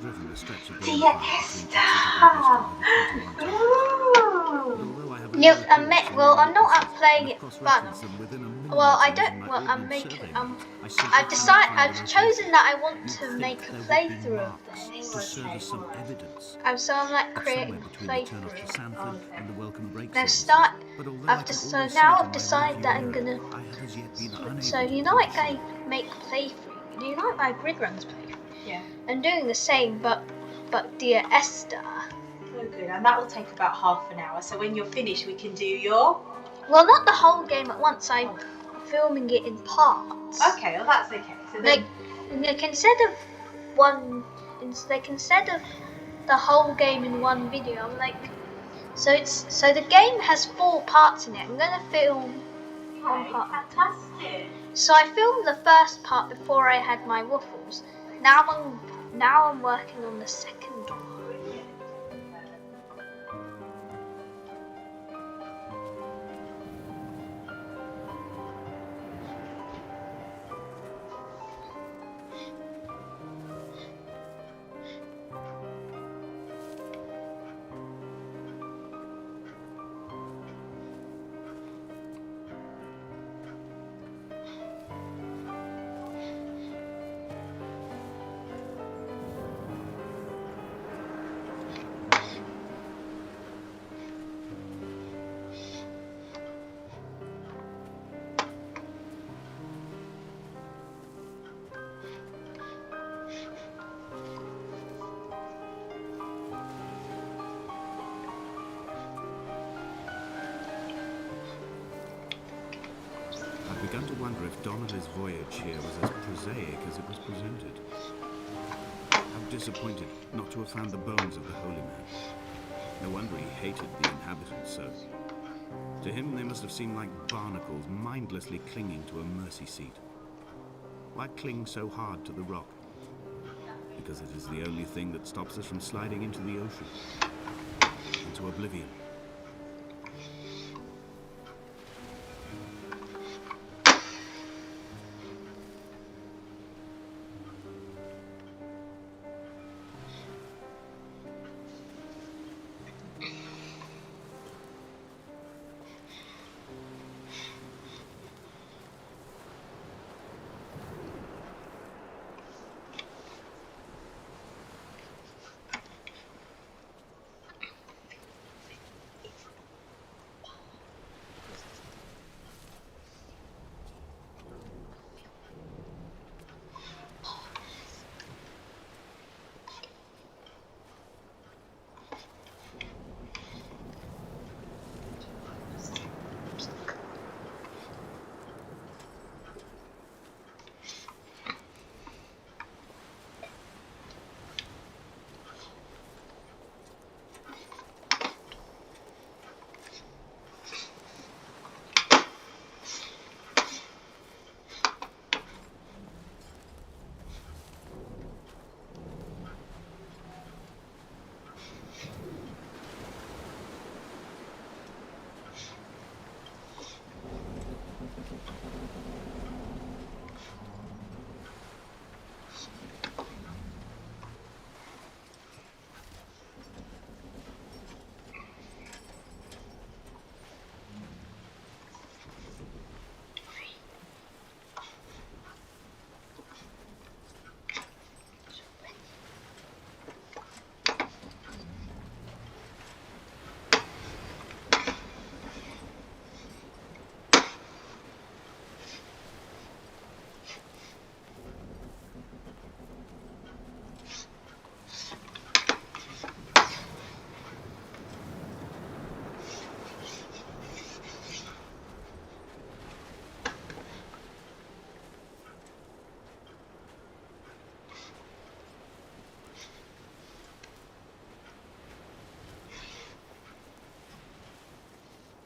driven the stretch of Dear between Exeter and Bristol over 21 times. Yes, well, I'm not up playing it, but well, I don't. Well, I'm making. I've chosen that I want to make a playthrough of this. to serve as some evidence. So I'm like Of creating somewhere a between the turn off to playthrough. Sanford and the Welcome Break Now services. start. But although I can So always now see it I've in my decided that rearview I'm mirror, gonna. I have as yet been unable So to you know, do like so. I make playthrough. Do you like my grid runs playthrough? Yeah. I'm doing the same, but Dear Esther. Oh, good. And that will take about half an hour. So when you're finished, we can do your. Well, not the whole game at once. I'm filming it in parts. Okay, well that's okay. So then. Like instead of the whole game in one video, I'm like, so the game has 4 parts in it. I'm gonna film one part. Fantastic. So I filmed the first part before I had my waffles. Now I'm working on the second one. I've begun to wonder if Donnelly's voyage here was as prosaic as it was presented. How disappointed not to have found the bones of the holy man. No wonder he hated the inhabitants so. To him they must have seemed like barnacles mindlessly clinging to a mercy seat. Why cling so hard to the rock? Because it is the only thing that stops us from sliding into the ocean, into oblivion.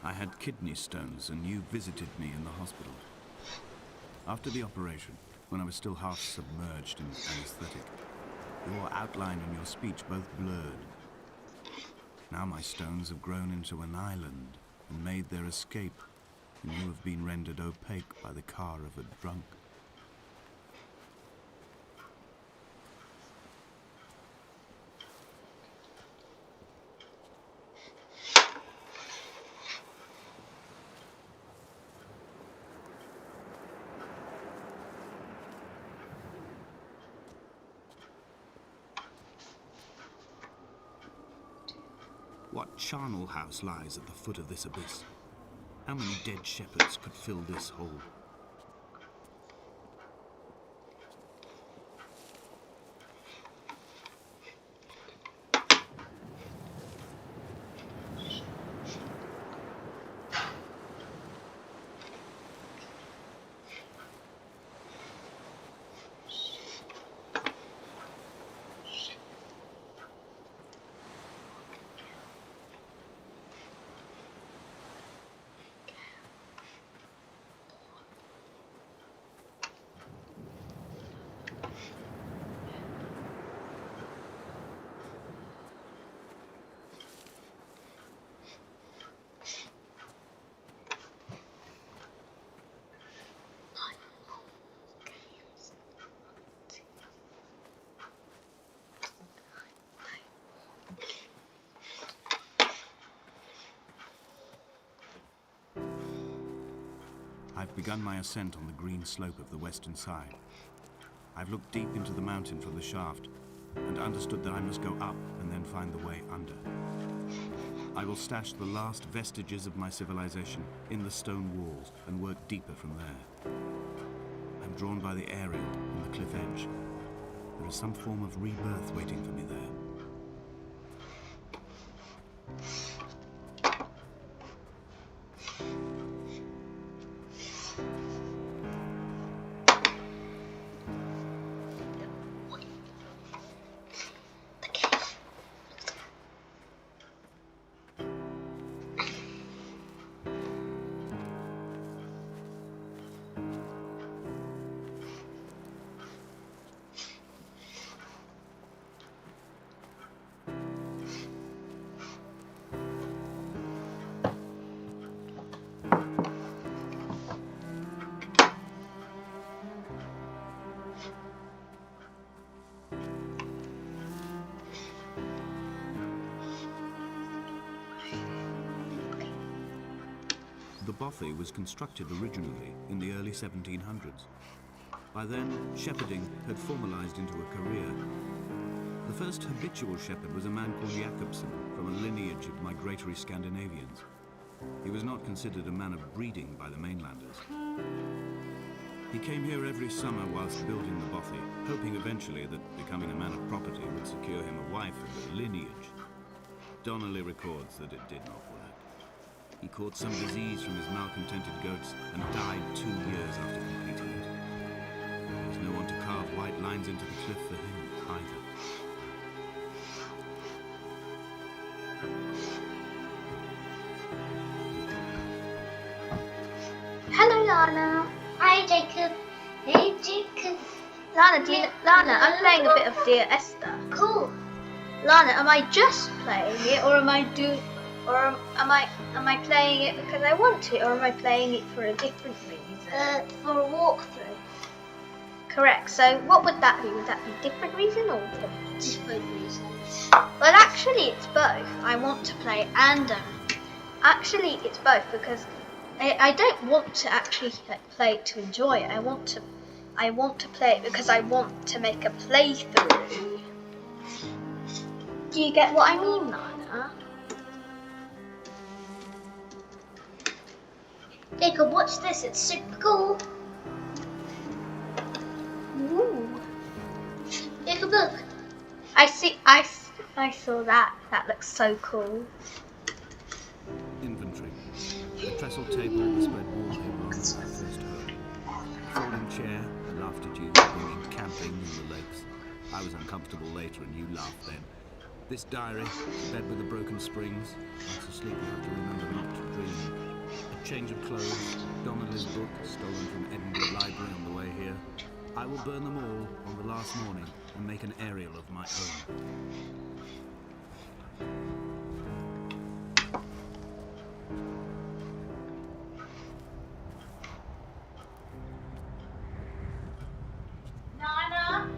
I had kidney stones and you visited me in the hospital. After the operation, when I was still half submerged in anesthetic, your outline and your speech both blurred. Now my stones have grown into an island and made their escape, and you have been rendered opaque by the car of a drunk. What charnel house lies at the foot of this abyss? How many dead shepherds could fill this hole? I've begun my ascent on the green slope of the western side. I've looked deep into the mountain from the shaft and understood that I must go up and then find the way under. I will stash the last vestiges of my civilization in the stone walls and work deeper from there. I'm drawn by the aerial and the cliff edge. There is some form of rebirth waiting for me there. The bothy was constructed originally in the early 1700s. By then, shepherding had formalized into a career. The first habitual shepherd was a man called Jakobsen, from a lineage of migratory Scandinavians. He was not considered a man of breeding by the mainlanders. He came here every summer whilst building the bothy, hoping eventually that becoming a man of property would secure him a wife and a lineage. Donnelly records that it did not work. He caught some disease from his malcontented goats and died 2 years after completing it. There was no one to carve white lines into the cliff for him either. Hello, Lana. Hi, Jacob. Hey, Jacob. Lana, I'm playing a bit of Dear Esther. Cool. Lana, am I just playing it, or am I playing it because I want to, or am I playing it for a different reason? For a walkthrough. Correct. So what would that be? Would that be different reason or Different reasons. Well, actually, it's both. I want to play and actually, it's both because I don't want to actually play it to enjoy it. I want to play it because I want to make a playthrough. Do you get what I mean, Lana? Jacob, watch this. It's super cool. Ooh. Jacob, look. I saw that. That looks so cool. Inventory. A trestle table, a spread wallpaper on my first home. A folding chair, I laughed at you when you camping in the lakes. I was uncomfortable later and you laughed then. This diary, a bed with the broken springs. Once asleep you have to remember not to dream. A change of clothes, Donnelly's book, stolen from Edinburgh Library on the way here. I will burn them all on the last morning and make an aerial of my own. Nana,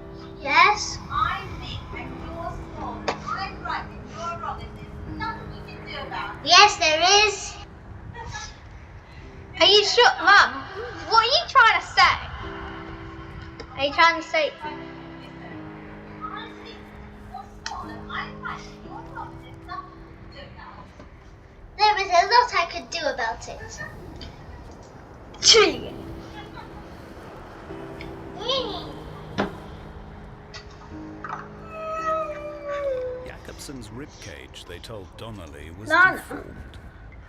Yes? I'm big and you're small. I'm right and you're wrong, and there's nothing you can do about it. Yes, there is. Are you sure, Mum? What are you trying to say? Are you trying to say? Honestly, you're small and I'm right and you're wrong, and there's nothing you can do about There's a lot I could do about it. Tree. Jakobsen's ribcage, they told Donnelly, was Lana. deformed.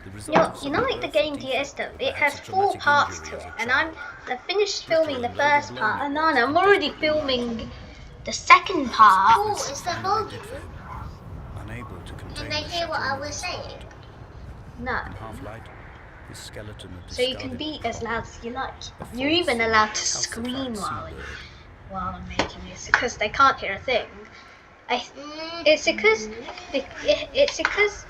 The You result know, of you some know like the birth game Dear defect Esther, or it has perhaps a 4 traumatic parts injury to as it, a and child. I finished Brittle filming the and first overblown part, it and was, now I'm and already desperately loved. filming the second part. Oh, is that volume? Unable to contain Can they the hear what I shattering of was his saying? heart. No. In half-light, his skeleton of So you can discarded be as prop, loud as you like. a You're false, even allowed to calcified scream seabird. while I'm making this, because they can't hear a thing. It's because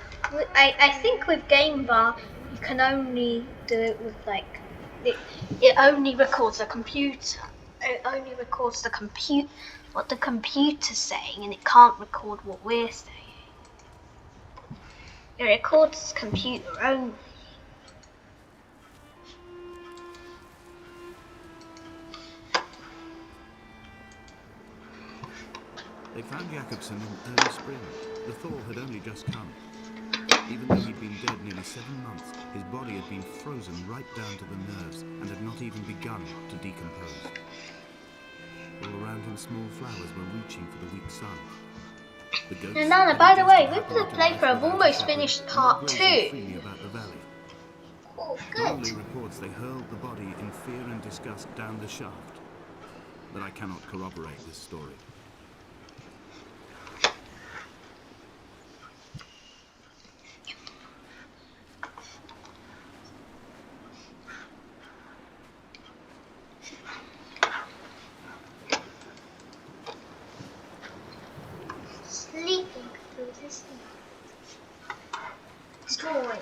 I think with Game Bar you can only do it with like it only records the computer. It only records what the computer's saying, and it can't record what we're saying. It records computer only. They found Jakobsen in early spring. The thaw had only just come. Even though he'd been dead nearly 7 months, his body had been frozen right down to the nerves and had not even begun to decompose. All around him, small flowers were reaching for the weak sun. The goats And Nana, had by the way, adjusted with the happily to life playthrough, I've without a almost shepherd finished and were part grazing 2. freely about the valley. Oh, Donnelly good. reports they hurled the body in fear and disgust down the shaft, but I cannot corroborate this story. Sleeping through this story.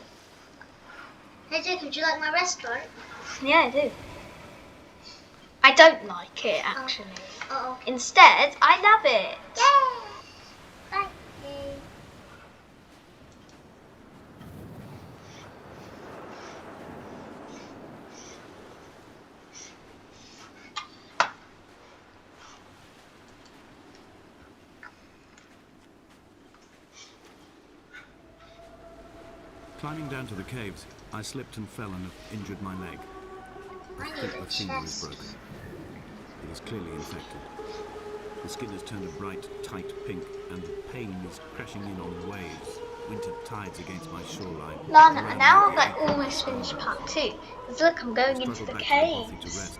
Hey Jacob, would you like my restaurant? Yeah, I do. I don't like it actually. Oh. Instead, I love it. Yay! Thank you. Climbing down to the caves, I slipped and fell and injured my leg. I I need think a the finger is chest. broken. It is clearly infected. The skin has turned a bright, tight pink, and the pain is crashing in on waves, winter tides against my shoreline. Lana, around and now my I've ankle. almost finished part 2. Because look, I'm going into Struggled the back to the bothy to caves. rest,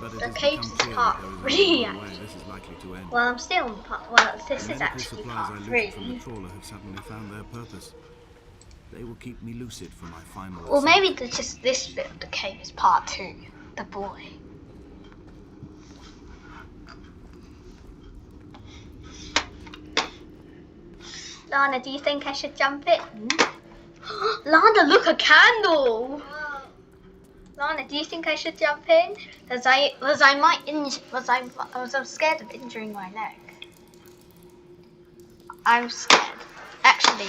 but it The has caves become is clear part that there is 3 only one way actually. this is likely to end. Well, I'm still on part. Well, this The is medical actually supplies part I looted from 3. the trawler have suddenly found their purpose. They will keep me lucid for my final Or ascent. maybe just this bit of the cave is part 2. The boy. Lana, do you think I should jump in? Lana, look, a candle! Lana, do you think I should jump in? Because I'm scared of injuring my leg. I'm scared. Actually,